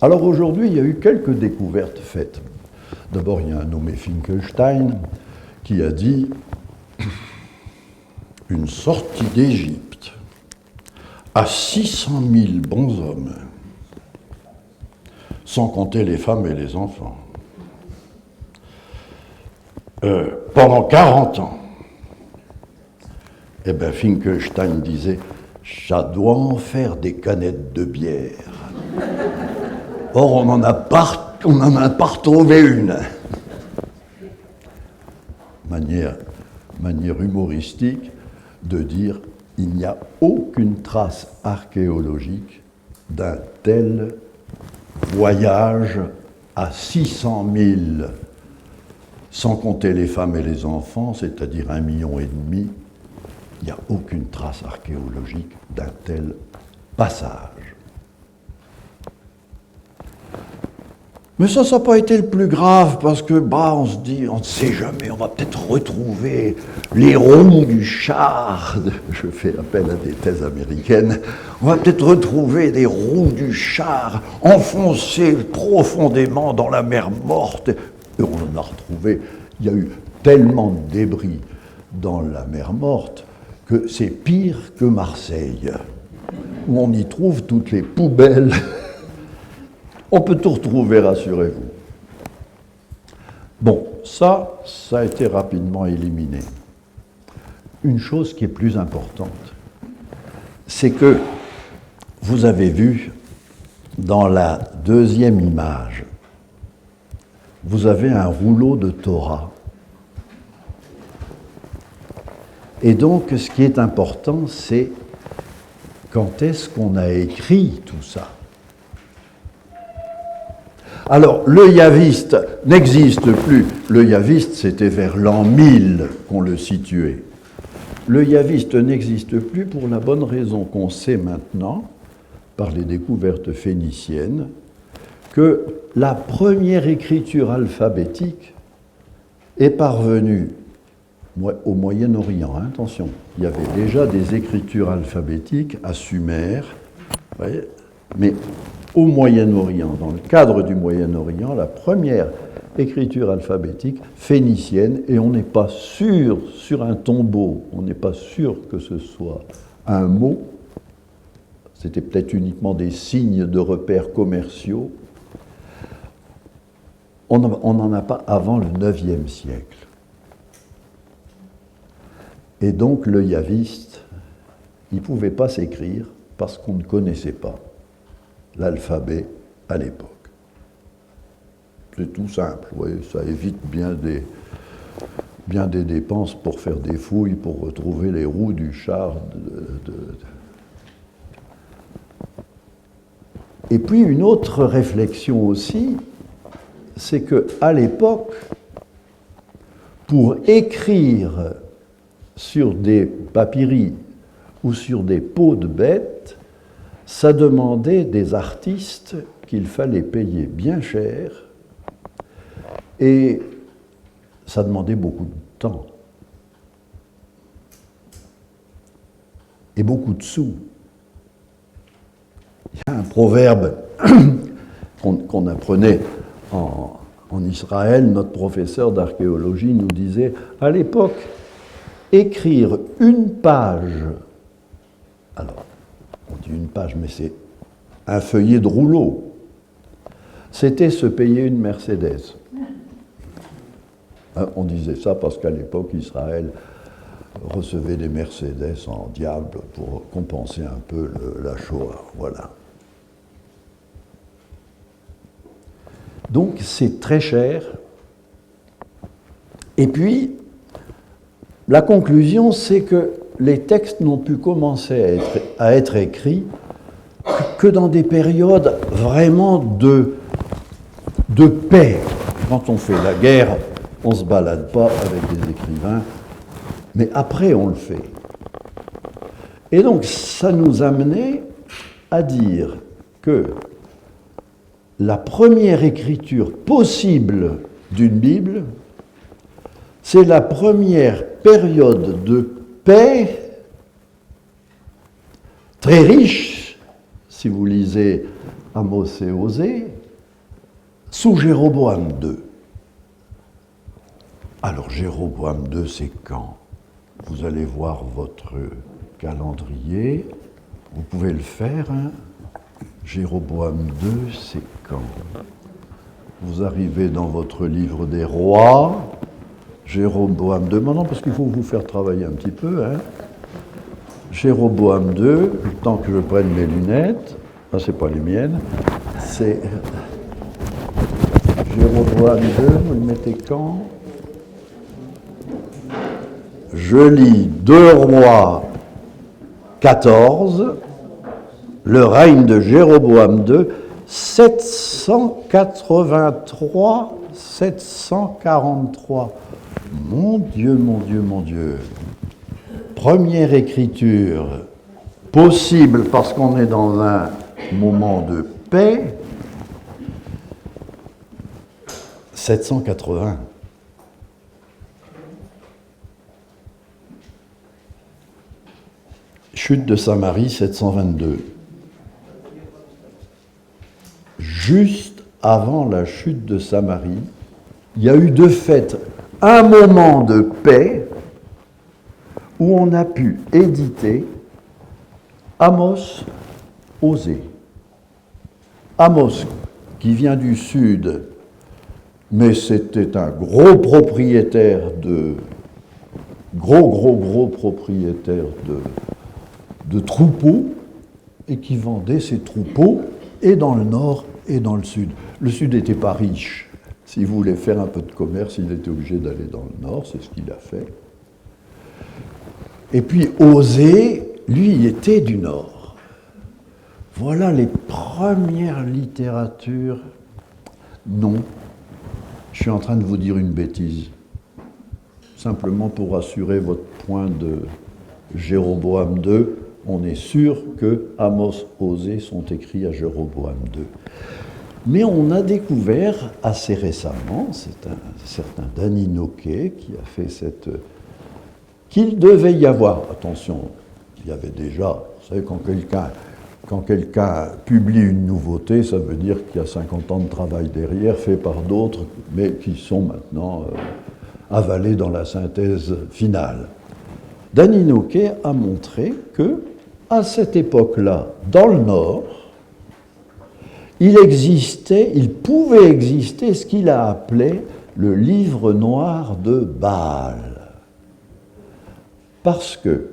Alors aujourd'hui, il y a eu quelques découvertes faites. D'abord, il y a un nommé Finkelstein qui a dit une sortie d'Égypte à 600 000 bonshommes, sans compter les femmes et les enfants, pendant 40 ans. Eh bien, Finkelstein disait « ça doit en faire des canettes de bière ». Or, on n'en a pas retrouvé une. Manière humoristique de dire il n'y a aucune trace archéologique d'un tel voyage à 600 000, sans compter les femmes et les enfants, c'est-à-dire 1,5 million. Il n'y a aucune trace archéologique d'un tel passage. Mais ça n'a pas été le plus grave, parce que, on se dit, on ne sait jamais, on va peut-être retrouver les roues du char. Je fais appel à des thèses américaines. On va peut-être retrouver des roues du char enfoncées profondément dans la mer Morte. Et on en a retrouvé. Il y a eu tellement de débris dans la mer Morte que c'est pire que Marseille, où on y trouve toutes les poubelles. On peut tout retrouver, rassurez-vous. Bon, ça a été rapidement éliminé. Une chose qui est plus importante, c'est que vous avez vu dans la deuxième image, vous avez un rouleau de Torah. Et donc, ce qui est important, c'est quand est-ce qu'on a écrit tout ça ? Alors, le yaviste n'existe plus. Le yaviste, c'était vers l'an 1000 qu'on le situait. Le yaviste n'existe plus pour la bonne raison qu'on sait maintenant, par les découvertes phéniciennes, que la première écriture alphabétique est parvenue au Moyen-Orient. Attention, il y avait déjà des écritures alphabétiques à Sumer, mais au Moyen-Orient, dans le cadre du Moyen-Orient, la première écriture alphabétique phénicienne, et on n'est pas sûr, sur un tombeau, on n'est pas sûr que ce soit un mot, c'était peut-être uniquement des signes de repères commerciaux, on n'en a pas avant le IXe siècle. Et donc le yaviste, il ne pouvait pas s'écrire parce qu'on ne connaissait pas l'alphabet à l'époque. C'est tout simple, vous voyez, ça évite bien des dépenses pour faire des fouilles, pour retrouver les roues du char. Et puis une autre réflexion aussi, c'est qu'à l'époque, pour écrire sur des papyri ou sur des peaux de bêtes, ça demandait des artistes qu'il fallait payer bien cher et ça demandait beaucoup de temps et beaucoup de sous. Il y a un proverbe qu'on apprenait en Israël, notre professeur d'archéologie nous disait, à l'époque, écrire une page, alors on dit une page, mais c'est un feuillet de rouleau, c'était se payer une Mercedes. On disait ça parce qu'à l'époque, Israël recevait des Mercedes en diable pour compenser un peu la Shoah, voilà. Donc c'est très cher. Et puis, la conclusion, c'est que les textes n'ont pu commencer à être écrits que dans des périodes vraiment de paix. Quand on fait la guerre, on ne se balade pas avec des écrivains, mais après on le fait. Et donc ça nous amenait à dire que la première écriture possible d'une Bible, c'est la première période de paix, très riche, si vous lisez Amos et Osée, sous Jéroboam II. Alors Jéroboam II, c'est quand? Vous allez voir votre calendrier, vous pouvez le faire. Hein. Jéroboam II, c'est quand? Vous arrivez dans votre livre des rois, Jéroboam II, maintenant parce qu'il faut vous faire travailler un petit peu. Hein. Jéroboam II, le temps que je prenne mes lunettes, ah, c'est pas les miennes, c'est Jéroboam II, vous le mettez quand? Je lis 2 Rois 14, le règne de Jéroboam II, 783-743. Mon Dieu, mon Dieu, mon Dieu. Première écriture possible parce qu'on est dans un moment de paix. 780. Chute de Samarie, 722. Juste avant la chute de Samarie, il y a eu de fait un moment de paix où on a pu éditer Amos, Osée. Amos, qui vient du sud, mais c'était un gros propriétaire gros propriétaire de troupeaux, et qui vendait ses troupeaux et dans le nord et dans le sud. Le sud n'était pas riche. S'il voulait faire un peu de commerce, il était obligé d'aller dans le nord, c'est ce qu'il a fait. Et puis Osée, lui, il était du nord. Voilà les premières littératures. Non, je suis en train de vous dire une bêtise. Simplement pour assurer votre point de Jéroboam II, on est sûr que Amos, Osée sont écrits à Jéroboam II. Mais on a découvert assez récemment, c'est un certain Danny Noquet qui a fait qu'il devait y avoir, attention, il y avait déjà, vous savez, quand quelqu'un publie une nouveauté, ça veut dire qu'il y a 50 ans de travail derrière, fait par d'autres, mais qui sont maintenant avalés dans la synthèse finale. Danny Noquet a montré que, à cette époque-là, dans le Nord, il pouvait exister ce qu'il a appelé le livre noir de Baal. Parce que